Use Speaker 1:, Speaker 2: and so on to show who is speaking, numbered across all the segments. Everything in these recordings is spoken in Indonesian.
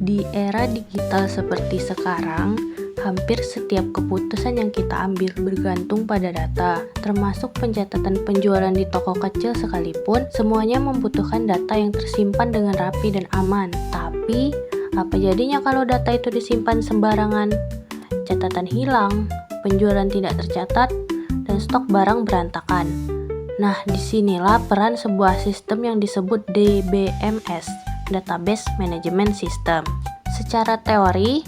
Speaker 1: Di era digital seperti sekarang, hampir setiap keputusan yang kita ambil bergantung pada data, termasuk pencatatan penjualan di toko kecil sekalipun, semuanya membutuhkan data yang tersimpan dengan rapi dan aman. Tapi, apa jadinya kalau data itu disimpan sembarangan? Catatan hilang, penjualan tidak tercatat, dan stok barang berantakan. Nah, disinilah peran sebuah sistem yang disebut DBMS, Database Management System. Secara teori,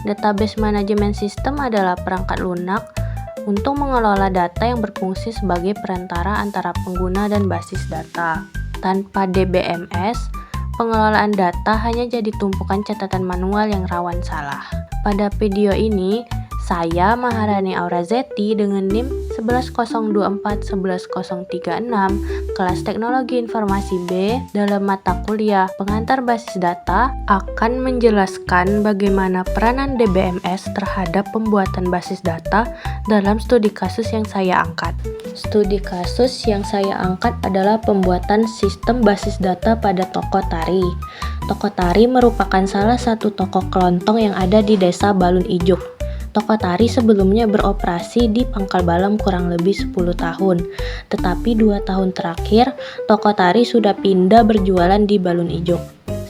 Speaker 1: Database Management System adalah perangkat lunak untuk mengelola data yang berfungsi sebagai perantara antara pengguna dan basis data. Tanpa DBMS, pengelolaan data hanya jadi tumpukan catatan manual yang rawan salah. Pada video ini, saya Maharani Aurazetti dengan NIM 11024-11036 kelas Teknologi Informasi B dalam mata kuliah Pengantar Basis Data akan menjelaskan bagaimana peranan DBMS terhadap pembuatan basis data dalam studi kasus yang saya angkat. Studi kasus yang saya angkat adalah pembuatan sistem basis data pada toko tari. Toko tari merupakan salah satu toko kelontong yang ada di Desa Balun Ijuk. Toko tari sebelumnya beroperasi di Pangkal Balam kurang lebih 10 tahun. Tetapi 2 tahun terakhir, toko tari sudah pindah berjualan di Balun Ijuk.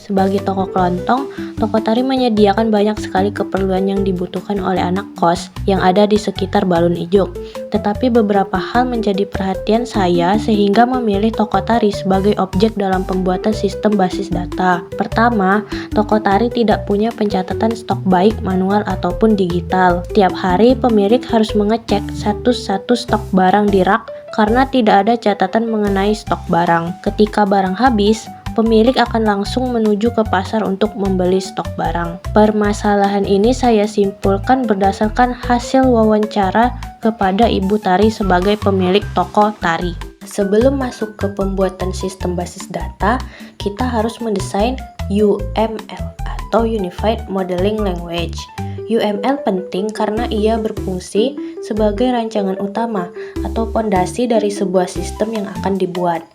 Speaker 1: Sebagai toko kelontong, toko tari menyediakan banyak sekali keperluan yang dibutuhkan oleh anak kos yang ada di sekitar Balun Ijuk. Tetapi beberapa hal menjadi perhatian saya sehingga memilih toko tari sebagai objek dalam pembuatan sistem basis data. Pertama, toko tari tidak punya pencatatan stok baik manual ataupun digital. Tiap hari pemilik harus mengecek satu-satu stok barang di rak karena tidak ada catatan mengenai stok barang. Ketika barang habis, pemilik akan langsung menuju ke pasar untuk membeli stok barang. Permasalahan ini saya simpulkan berdasarkan hasil wawancara kepada ibu tari sebagai pemilik toko tari. Sebelum masuk ke pembuatan sistem basis data, kita harus mendesain UML atau Unified Modeling Language. UML penting karena ia berfungsi sebagai rancangan utama atau fondasi dari sebuah sistem yang akan dibuat.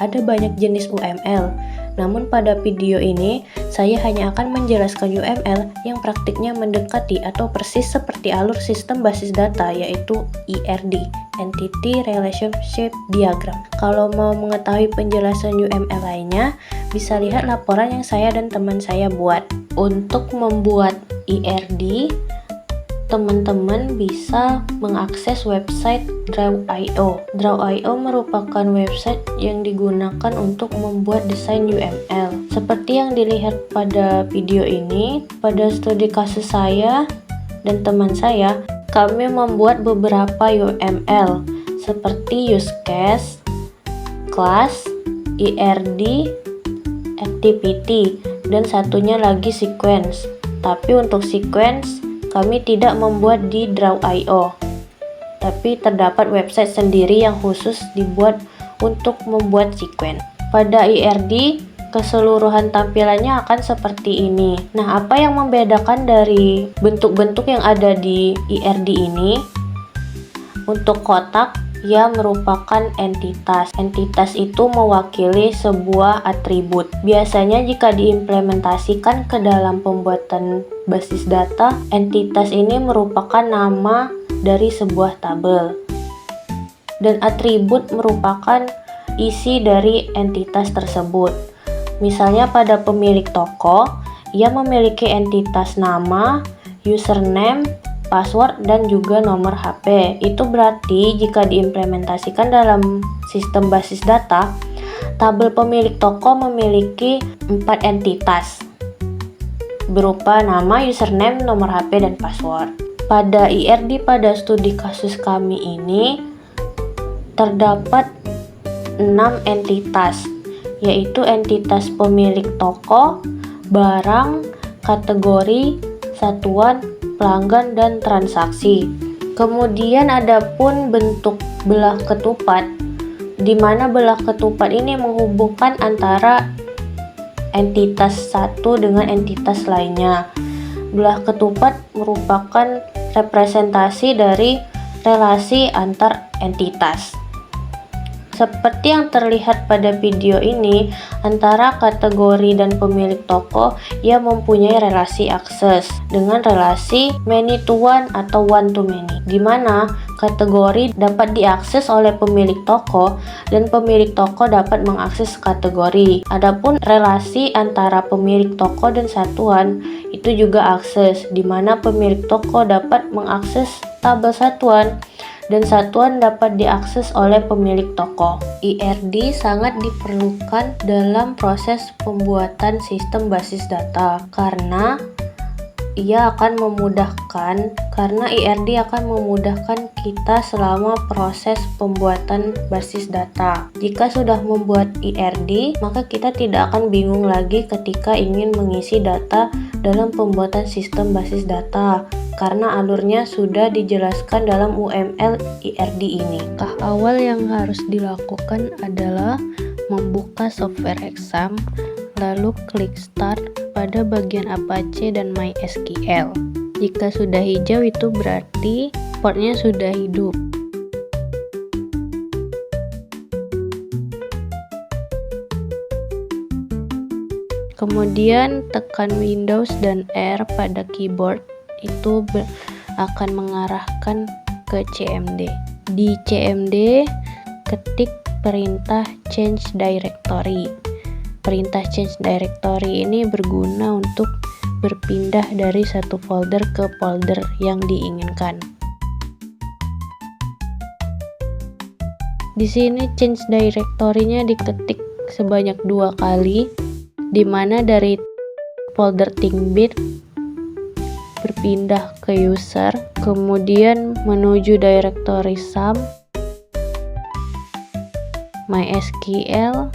Speaker 1: Ada banyak jenis UML, namun pada video ini saya hanya akan menjelaskan UML yang praktiknya mendekati atau persis seperti alur sistem basis data, yaitu IRD, Entity Relationship Diagram. Kalau mau mengetahui penjelasan UML lainnya, bisa lihat laporan yang saya dan teman saya buat. Untuk membuat IRD, teman-teman bisa mengakses website Draw.io. Draw.io merupakan website yang digunakan untuk membuat desain UML. Seperti yang dilihat pada video ini, pada studi kasus saya dan teman saya, kami membuat beberapa UML seperti use case, class, IRD, activity, dan satunya lagi sequence. Tapi untuk sequence kami tidak membuat di Draw.io, tapi terdapat website sendiri yang khusus dibuat untuk membuat sequence. Pada IRD, keseluruhan tampilannya akan seperti ini. Nah, apa yang membedakan dari bentuk-bentuk yang ada di IRD ini? Untuk kotak, ia merupakan entitas. Entitas itu mewakili sebuah atribut. Biasanya jika diimplementasikan ke dalam pembuatan basis data, entitas ini merupakan nama dari sebuah tabel. Dan atribut merupakan isi dari entitas tersebut. Misalnya pada pemilik toko, ia memiliki entitas nama, username, password, dan juga nomor HP. Itu berarti jika diimplementasikan dalam sistem basis data, tabel pemilik toko memiliki 4 entitas berupa nama, username, nomor HP, dan password. Pada IRD pada studi kasus kami ini terdapat 6 entitas, yaitu entitas pemilik toko, barang, kategori, satuan, pelanggan, dan transaksi. Kemudian ada pun bentuk belah ketupat, di mana belah ketupat ini menghubungkan antara entitas satu dengan entitas lainnya. Belah ketupat merupakan representasi dari relasi antar entitas. Seperti yang terlihat pada video ini, antara kategori dan pemilik toko ia mempunyai relasi akses dengan relasi many to one atau one to many, di mana kategori dapat diakses oleh pemilik toko dan pemilik toko dapat mengakses kategori. Adapun relasi antara pemilik toko dan satuan itu juga akses, di mana pemilik toko dapat mengakses tabel satuan dan satuan dapat diakses oleh pemilik toko. IRD sangat diperlukan dalam proses pembuatan sistem basis data karena IRD akan memudahkan kita selama proses pembuatan basis data. Jika sudah membuat IRD, maka kita tidak akan bingung lagi ketika ingin mengisi data dalam pembuatan sistem basis data, karena alurnya sudah dijelaskan dalam UML IRD ini. Langkah awal yang harus dilakukan adalah membuka software exam, lalu klik start pada bagian Apache dan MySQL. Jika sudah hijau itu berarti portnya sudah hidup. Kemudian tekan Windows dan R pada keyboard, itu akan mengarahkan ke CMD. Di CMD ketik perintah change directory. Perintah change directory ini berguna untuk berpindah dari satu folder ke folder yang diinginkan. Di sini change directory-nya diketik sebanyak 2 kali, di mana dari folder ThinkBit berpindah ke user, kemudian menuju directory sum, MySQL,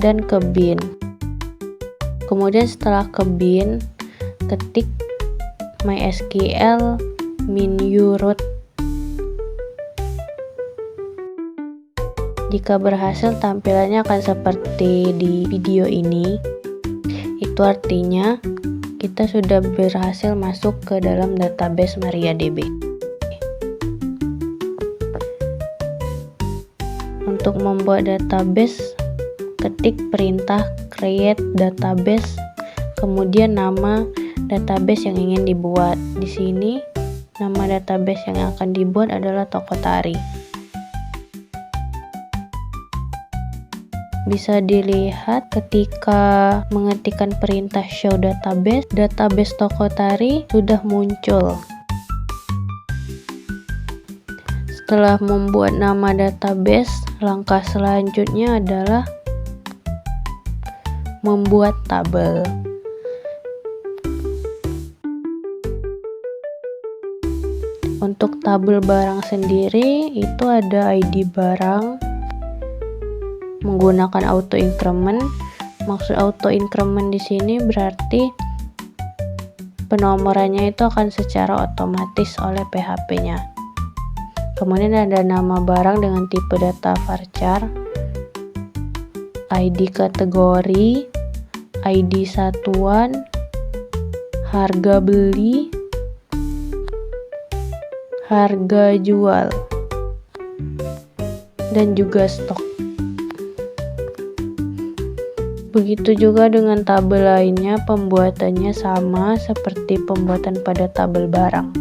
Speaker 1: dan ke bin. Kemudian setelah ke bin, ketik MySQL min-u-root. Jika berhasil, tampilannya akan seperti di video ini. Itu artinya kita sudah berhasil masuk ke dalam database MariaDB. Untuk membuat database, ketik perintah create database, kemudian nama database yang ingin dibuat. Di sini nama database yang akan dibuat adalah Tokotari. Bisa dilihat ketika mengetikkan perintah show database, database Tokotari sudah muncul. Setelah membuat nama database, langkah selanjutnya adalah membuat tabel. Untuk tabel barang sendiri itu ada ID barang menggunakan auto increment. Maksud auto increment di sini berarti penomorannya itu akan secara otomatis oleh PHP-nya. Kemudian ada nama barang dengan tipe data varchar, ID kategori, ID satuan, harga beli, harga jual, dan juga stok. Begitu juga dengan tabel lainnya, pembuatannya sama seperti pembuatan pada tabel barang.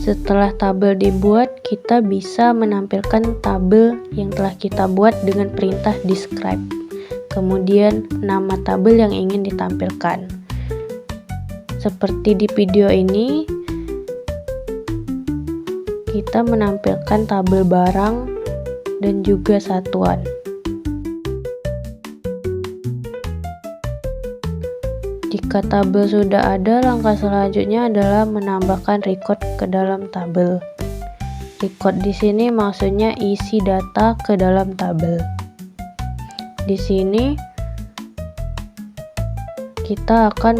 Speaker 1: Setelah tabel dibuat, kita bisa menampilkan tabel yang telah kita buat dengan perintah describe. Kemudian nama tabel yang ingin ditampilkan. Seperti di video ini, kita menampilkan tabel barang dan juga satuan. Jika tabel sudah ada, langkah selanjutnya adalah menambahkan record ke dalam tabel. Record di sini maksudnya isi data ke dalam tabel. Di sini kita akan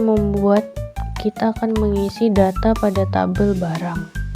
Speaker 1: mengisi data pada tabel barang.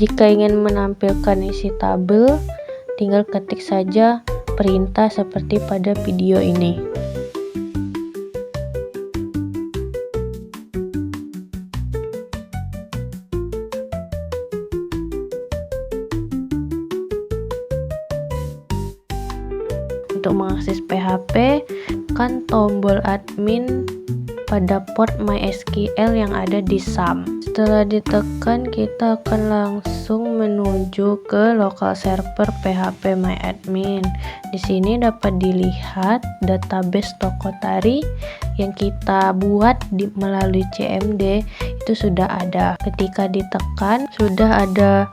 Speaker 1: Jika ingin menampilkan isi tabel, tinggal ketik saja perintah seperti pada video ini. Untuk mengakses PHP, tekan tombol admin pada port MySQL yang ada di SAM. Setelah ditekan, kita akan langsung menuju ke lokal server PHP MyAdmin. Di sini dapat dilihat database toko tari yang kita buat melalui CMD itu sudah ada. Ketika ditekan, sudah ada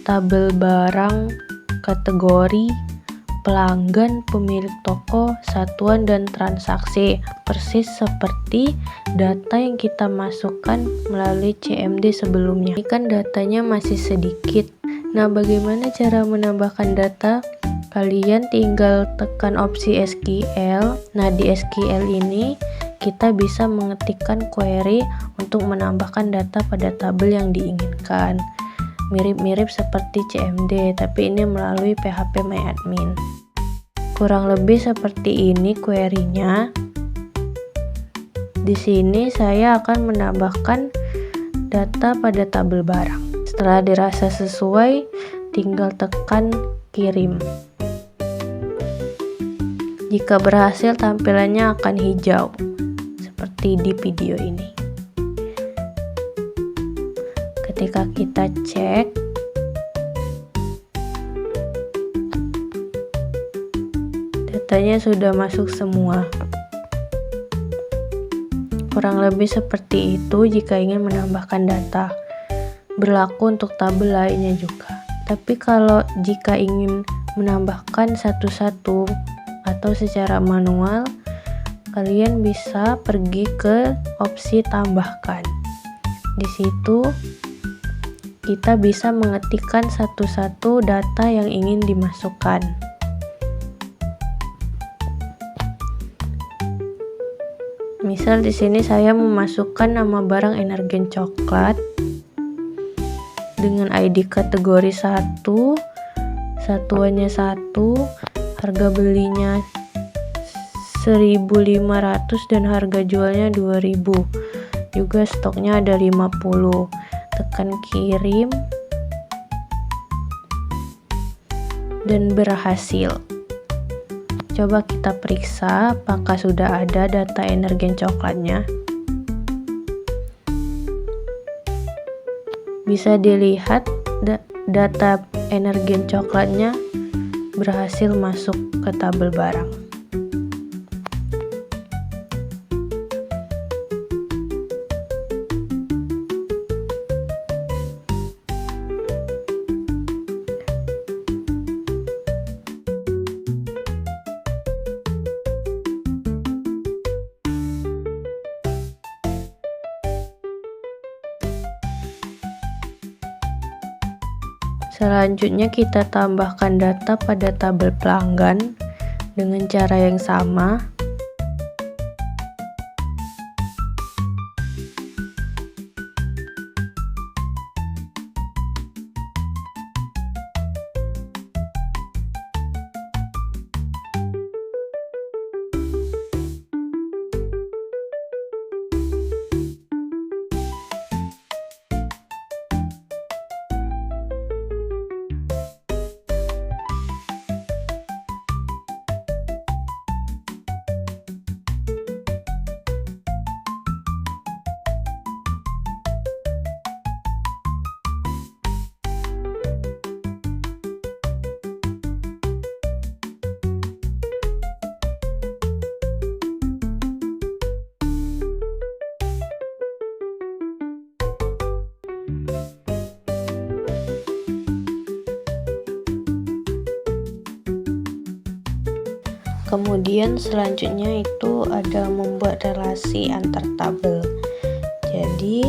Speaker 1: tabel barang, kategori, pelanggan, pemilik toko, satuan, dan transaksi, persis seperti data yang kita masukkan melalui CMD sebelumnya. Ini kan datanya masih sedikit. Nah, bagaimana cara menambahkan data? Kalian tinggal tekan opsi SQL. Nah, di SQL ini kita bisa mengetikkan query untuk menambahkan data pada tabel yang diinginkan. Mirip-mirip seperti CMD, tapi ini melalui PHP MyAdmin. Kurang lebih seperti ini query-nya. Di sini saya akan menambahkan data pada tabel barang. Setelah dirasa sesuai, tinggal tekan kirim. Jika berhasil, tampilannya akan hijau seperti di video ini. Ketika kita cek, datanya sudah masuk semua. Kurang lebih seperti itu jika ingin menambahkan data. Berlaku untuk tabel lainnya juga. Tapi kalau jika ingin menambahkan satu-satu atau secara manual, kalian bisa pergi ke opsi tambahkan. Di situ kita bisa mengetikkan satu-satu data yang ingin dimasukkan. Misal di sini saya memasukkan nama barang Energen coklat dengan ID kategori 1, satuannya 1, harga belinya 1.500 dan harga jualnya 2.000. Juga stoknya ada 50. Tekan kirim dan berhasil. Coba kita periksa apakah sudah ada data Energen coklatnya. Bisa dilihat data Energen coklatnya berhasil masuk ke tabel barang. Selanjutnya kita tambahkan data pada tabel pelanggan dengan cara yang sama. Kemudian selanjutnya itu ada membuat relasi antar tabel. Jadi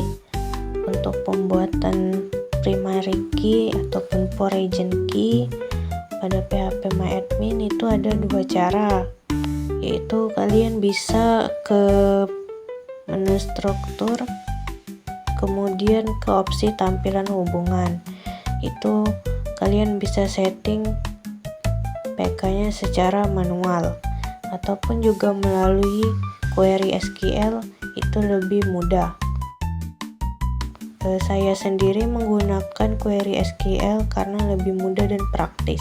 Speaker 1: untuk pembuatan primary key ataupun foreign key pada PHP MyAdmin itu ada dua cara, yaitu kalian bisa ke menu struktur, kemudian ke opsi tampilan hubungan. Itu kalian bisa setting PK-nya secara manual ataupun juga melalui query SQL, itu lebih mudah. Saya sendiri menggunakan query SQL karena lebih mudah dan praktis.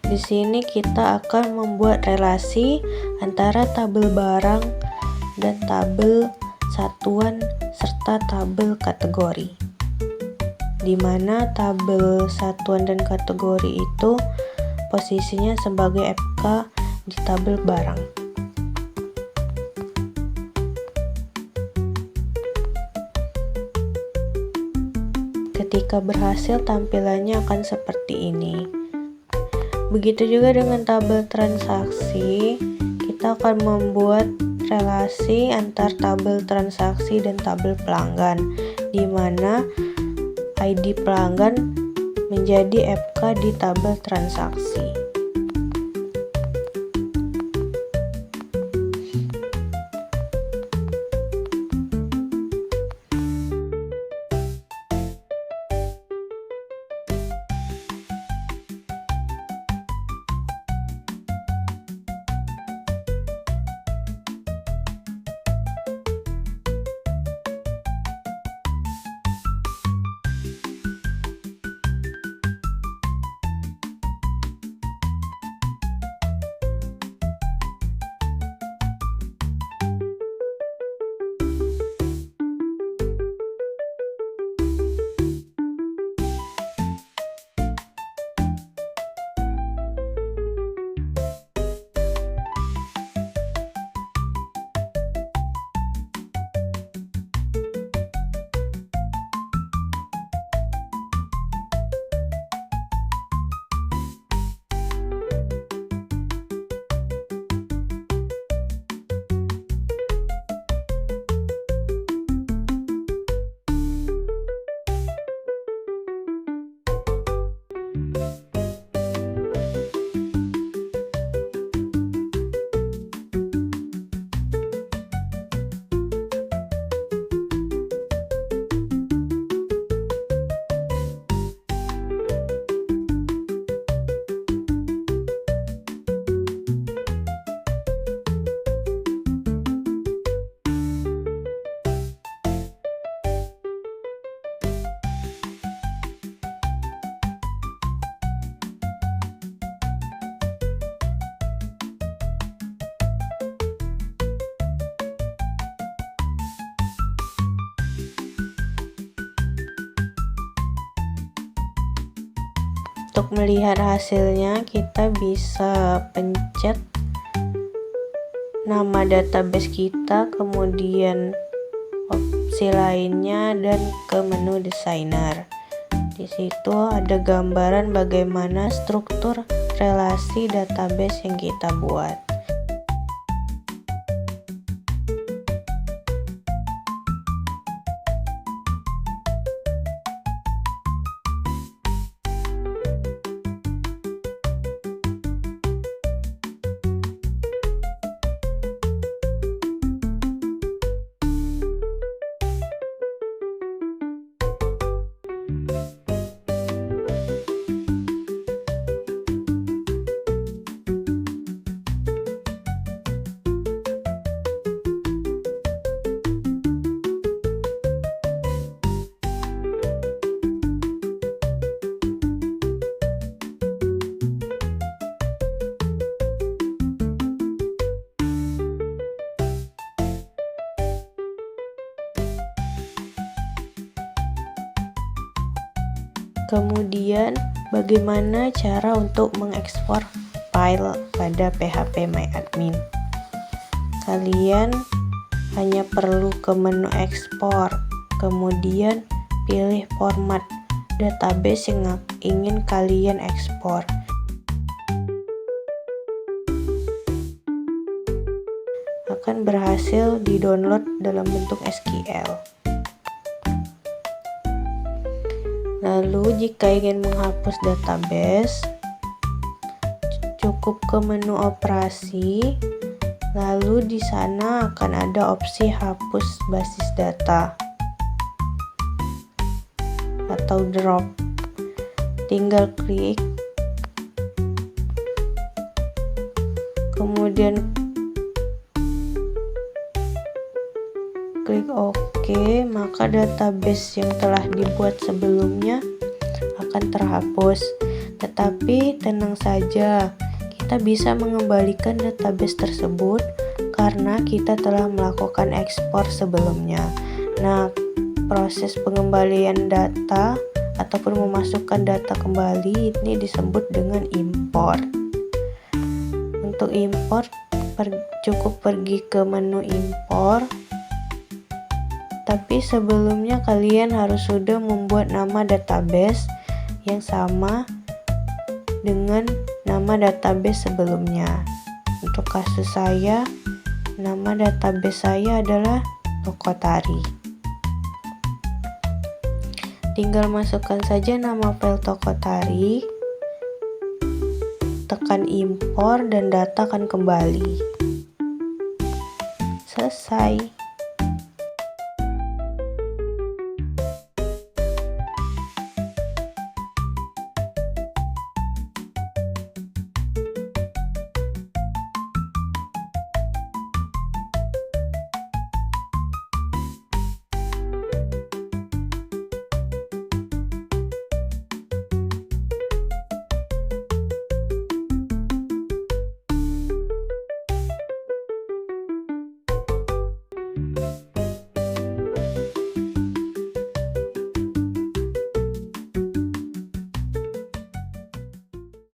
Speaker 1: Di sini kita akan membuat relasi antara tabel barang dan tabel satuan serta tabel kategori, di mana tabel satuan dan kategori itu posisinya sebagai FK di tabel barang. Ketika berhasil, tampilannya akan seperti ini. Begitu juga dengan tabel transaksi, kita akan membuat relasi antar tabel transaksi dan tabel pelanggan, di mana ID pelanggan menjadi FK di tabel transaksi. Untuk melihat hasilnya, kita bisa pencet nama database kita, kemudian opsi lainnya, dan ke menu designer. Di situ ada gambaran bagaimana struktur relasi database yang kita buat. Kemudian, bagaimana cara untuk mengekspor file pada phpMyAdmin? Kalian hanya perlu ke menu ekspor, kemudian pilih format database yang ingin kalian ekspor. Akan berhasil di-download dalam bentuk SQL. Lalu jika ingin menghapus database, cukup ke menu operasi, lalu di sana akan ada opsi hapus basis data atau drop. Tinggal klik, kemudian klik OK, maka database yang telah dibuat sebelumnya akan terhapus. Tetapi tenang saja, kita bisa mengembalikan database tersebut karena kita telah melakukan ekspor sebelumnya. Nah, proses pengembalian data ataupun memasukkan data kembali ini disebut dengan import. Untuk import, cukup pergi ke menu import. Tapi sebelumnya kalian harus sudah membuat nama database yang sama dengan nama database sebelumnya. Untuk kasus saya, nama database saya adalah Tokotari. Tinggal masukkan saja nama file Tokotari, tekan import dan data akan kembali. Selesai.